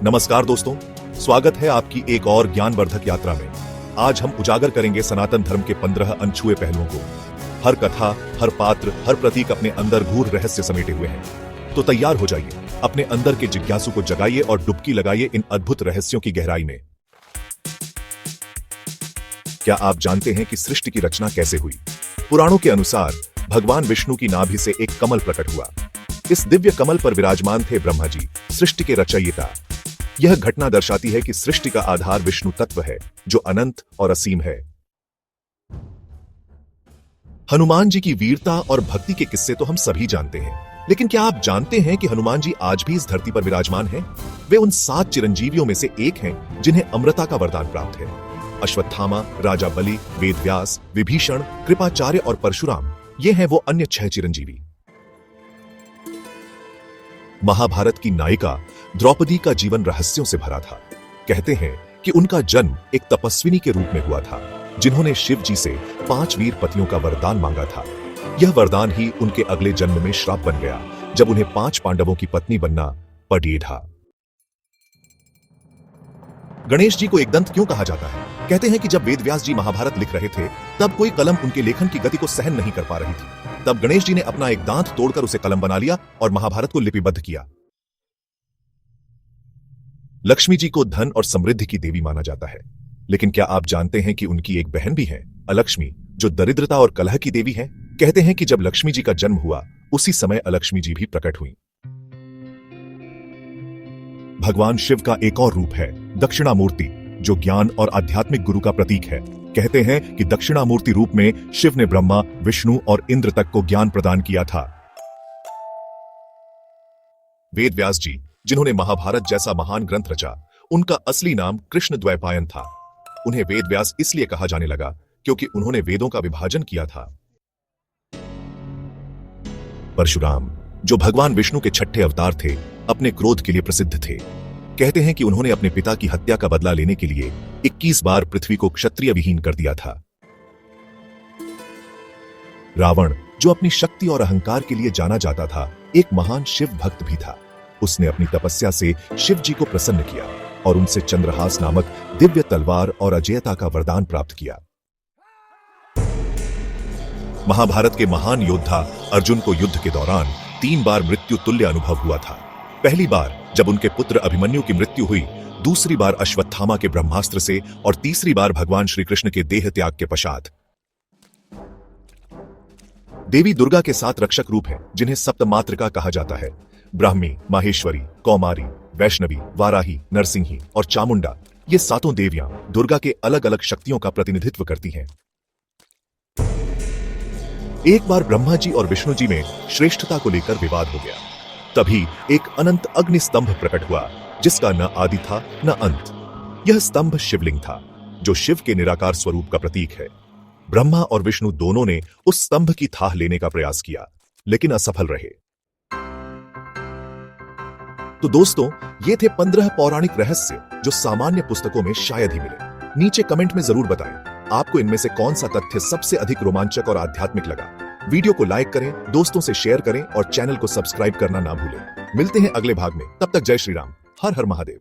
नमस्कार दोस्तों, स्वागत है आपकी एक और ज्ञानवर्धक यात्रा में। आज हम उजागर करेंगे सनातन धर्म के 15 अनछुए पहलुओं को। हर कथा, हर पात्र, हर प्रतीक अपने अंदर गूढ़ रहस्य समेटे हुए हैं। तो तैयार हो जाइए, अपने अंदर के जिज्ञासु को जगाइए और डुबकी लगाइए इन अद्भुत रहस्यों की गहराई में। क्या आप जानते हैं कि सृष्टि की रचना कैसे हुई? पुराणों के अनुसार भगवान विष्णु की नाभि से एक कमल प्रकट हुआ। इस दिव्य कमल पर विराजमान थे ब्रह्मा जी, सृष्टि के रचयिता। यह घटना दर्शाती है कि सृष्टि का आधार विष्णु तत्व है, जो अनंत और असीम है। हनुमान जी की वीरता और भक्ति के किस्से तो हम सभी जानते हैं, लेकिन क्या आप जानते हैं कि हनुमान जी आज भी इस धरती पर विराजमान हैं? वे उन 7 चिरंजीवियों में से एक हैं जिन्हें अमृता का वरदान प्राप्त है। अश्वत्थामा, राजा बलि, वेदव्यास, विभीषण, कृपाचार्य और परशुराम, ये हैं वो अन्य 6 चिरंजीवी। महाभारत की नायिका द्रौपदी का जीवन रहस्यों से भरा था। कहते हैं कि उनका जन्म एक तपस्विनी के रूप में हुआ था, जिन्होंने शिव जी से 5 वीर पतियों का वरदान मांगा था। यह वरदान ही उनके अगले जन्म में श्राप बन गया, जब उन्हें 5 पांडवों की पत्नी बनना पड़ेगा। गणेश जी को एकदंत क्यों कहा जाता है? कहते हैं कि जब वेदव्यास जी महाभारत लिख रहे थे, तब कोई कलम उनके लेखन की गति को सहन नहीं कर पा रही थी। तब गणेश जी ने अपना एक दांत तोड़कर उसे कलम बना लिया और महाभारत को लिपिबद्ध किया। लक्ष्मी जी को धन और समृद्धि की देवी माना जाता है, लेकिन क्या आप जानते हैं कि उनकी एक बहन भी है, अलक्ष्मी, जो दरिद्रता और कलह की देवी है? कहते हैं कि जब लक्ष्मी जी का जन्म हुआ, उसी समय अलक्ष्मी जी भी प्रकट हुई। भगवान शिव का एक और रूप है दक्षिणामूर्ति, जो ज्ञान और आध्यात्मिक गुरु का प्रतीक है। कहते हैं कि दक्षिणामूर्ति रूप में शिव ने ब्रह्मा, विष्णु और इंद्र तक को ज्ञान प्रदान किया था। वेदव्यास जी, जिन्होंने महाभारत जैसा महान ग्रंथ रचा, उनका असली नाम कृष्ण द्वैपायन था। उन्हें वेदव्यास इसलिए कहा जाने लगा क्योंकि उन्होंने वेदों का विभाजन किया था। परशुराम, जो भगवान विष्णु के 6ठे अवतार थे, अपने क्रोध के लिए प्रसिद्ध थे। कहते हैं कि उन्होंने अपने पिता की हत्या का बदला लेने के लिए 21 बार पृथ्वी को क्षत्रिय विहीन कर दिया था। रावण, जो अपनी शक्ति और अहंकार के लिए जाना जाता था, एक महान शिव भक्त भी था। उसने अपनी तपस्या से शिव जी को प्रसन्न किया और उनसे चंद्रहास नामक दिव्य तलवार और अजेयता का वरदान प्राप्त किया। महाभारत के महान योद्धा अर्जुन को युद्ध के दौरान 3 बार मृत्यु तुल्य अनुभव हुआ था। पहली बार जब उनके पुत्र अभिमन्यु की मृत्यु हुई, दूसरी बार अश्वत्थामा के ब्रह्मास्त्र से और तीसरी बार भगवान श्री कृष्ण के देह त्याग के पश्चात। देवी दुर्गा के 7 रक्षक रूप हैं, जिन्हें सप्तमातृका कहा जाता है। ब्राह्मी, माहेश्वरी, कौमारी, वैष्णवी, वाराही, नरसिंही और चामुंडा, ये 7 देवियां दुर्गा के अलग अलग शक्तियों का प्रतिनिधित्व करती हैं। एक बार ब्रह्मा जी और विष्णु जी में श्रेष्ठता को लेकर विवाद हो गया। तभी एक अनंत अग्नि स्तंभ प्रकट हुआ, जिसका न आदि था न अंत। यह स्तंभ शिवलिंग था, जो शिव के निराकार स्वरूप का प्रतीक है। ब्रह्मा और विष्णु दोनों ने उस स्तंभ की थाह लेने का प्रयास किया, लेकिन असफल रहे। तो दोस्तों, ये थे 15 पौराणिक रहस्य जो सामान्य पुस्तकों में शायद ही मिले। नीचे कमेंट में जरूर बताएं, आपको इनमें से कौन सा तथ्य सबसे अधिक रोमांचक और आध्यात्मिक लगा। वीडियो को लाइक करें, दोस्तों से शेयर करें और चैनल को सब्सक्राइब करना ना भूलें। मिलते हैं अगले भाग में, तब तक जय श्री राम, हर हर महादेव।